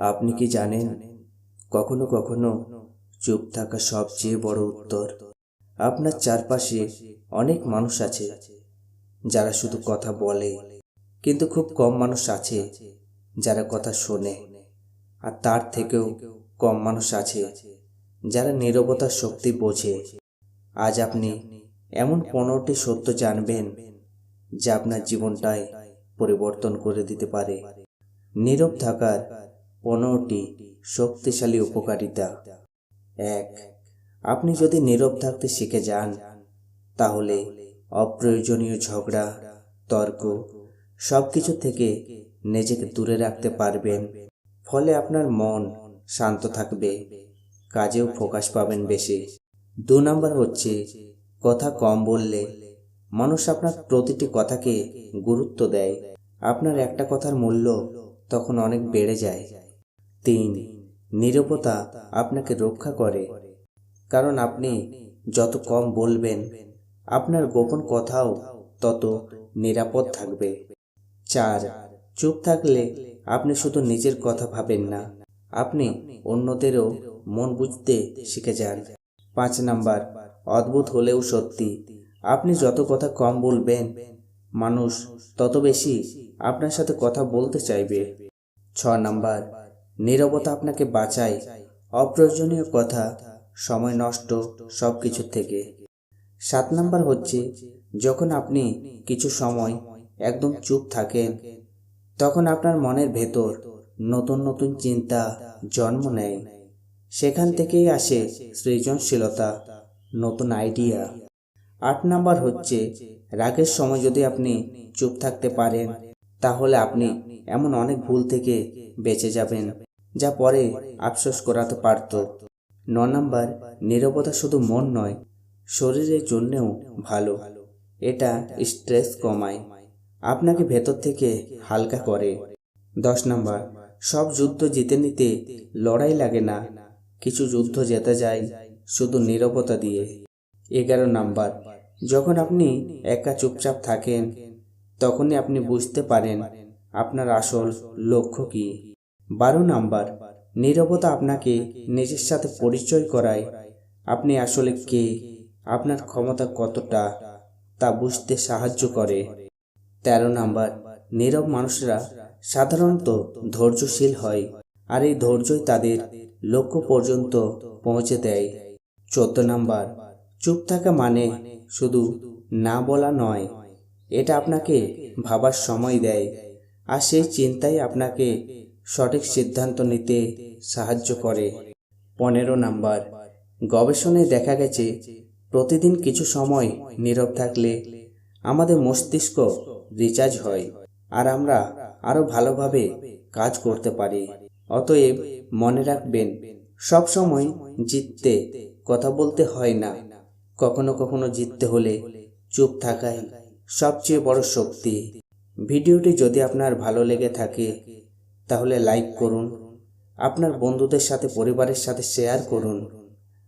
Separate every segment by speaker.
Speaker 1: আপনি কি জানেন, কখনো কখনো চুপ থাকা সবচেয়ে বড় উত্তর। আপনার চারপাশে অনেক মানুষ আছে যারা শুধু কথা বলে, কিন্তু খুব কম মানুষ আছে যারা কথা শোনে। আর তার থেকেও কম মানুষ আছে যারা নীরবতার শক্তি বোঝে। আজ আপনি এমন 15টি সত্য জানবেন যা আপনার জীবনটাই পরিবর্তন করে দিতে পারে। নীরব থাকার 15টি শক্তিশালী উপকারিতা। 1. আপনি যদি নীরব থাকতে শিখে যান, তাহলে অপ্রয়োজনীয় ঝগড়া, তর্ক সবকিছু থেকে নিজেকে দূরে রাখতে পারবেন। ফলে আপনার মন শান্ত থাকবে, কাজেও ফোকাস পাবেন বেশি। 2 নাম্বার হচ্ছে কথা কম বললে মানুষ আপনার প্রতিটি কথাকে গুরুত্ব দেয়। আপনার একটা কথার মূল্য তখন অনেক বেড়ে যায়। 3. নীরবতা আপনাকে রক্ষা করে, কারণ আপনি যত কম বলবেন আপনার গোপন কথাও তত নিরাপদ থাকবে। 4. চুপ থাকলে আপনি শুধু নিজের কথা ভাবেন না, আপনি অন্যদেরও মন বুঝতে শিখে যান। 5 নাম্বার, অদ্ভুত হলেও সত্যি, আপনি যত কথা কম বলবেন মানুষ তত বেশি আপনার সাথে কথা বলতে চাইবে। 6 নাম্বার, নীরবতা আপনাকে বাঁচায় অপ্রয়োজনীয় কথা, সময় নষ্ট সবকিছু থেকে। 7 নাম্বার হচ্ছে যখন আপনি কিছু সময় একদম চুপ থাকেন, তখন আপনার মনের ভেতর নতুন নতুন চিন্তা জন্ম নেয়। সেখান থেকেই আসে সৃজনশীলতা, নতুন আইডিয়া। 8 নাম্বার হচ্ছে রাগের সময় যদি আপনি চুপ থাকতে পারেন, তাহলে আপনি এমন অনেক ভুল থেকে বেঁচে যাবেন যা পরে আফসোস করাতে পারত। 9 নাম্বার, নীরবতা শুধু মন নয়, শরীরের জন্যও ভালো। এটা স্ট্রেস কমায়, আপনাকে ভেতর থেকে হালকা করে। 10 নাম্বার, সব যুদ্ধ জিতে নিতে লড়াই লাগে না, কিছু যুদ্ধ জেতা যায় শুধু নীরবতা দিয়ে। 11 নাম্বার, যখন আপনি একা চুপচাপ থাকেন, তখনই আপনি বুঝতে পারেন আপনার আসল লক্ষ্য কি। 12 নাম্বার, নীরবতা আপনাকে নিজের সাথে পরিচয় করায়। আপনি আসলে কে, আপনার ক্ষমতা কতটা তা বুঝতে সাহায্য করে। 13 নাম্বার, নীরব মানুষরা সাধারণত ধৈর্যশীল হয়, আর এই ধৈর্যই তাদের লক্ষ্য পর্যন্ত পৌঁছে দেয়। 14 নাম্বার, চুপ থাকা মানে শুধু না বলা নয়, এটা আপনাকে ভাবার সময় দেয়, আর সেই চিন্তাই আপনাকে সঠিক সিদ্ধান্ত নিতে সাহায্য করে। 15 নাম্বার, গবেষণায় দেখা গেছে প্রতিদিন কিছু সময় নীরব থাকলে আমাদের মস্তিষ্ক রিচার্জ হয়, আর আমরা আরো ভালোভাবে কাজ করতে পারি। অতএব মনে রাখবেন, সব সময় জিততে কথা বলতে হয় না, কখনো কখনো জিততে হলে চুপ থাকাই সবচেয়ে বড় শক্তি। ভিডিওটি যদি আপনার ভালো লেগে থাকে তাহলে লাইক করুন, আপনার বন্ধুদের সাথে, পরিবারের সাথে শেয়ার করুন,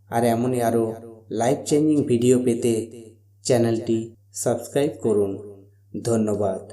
Speaker 1: আর এমনই আরো লাইফ চেঞ্জিং ভিডিও পেতে চ্যানেলটি সাবস্ক্রাইব করুন। ধন্যবাদ।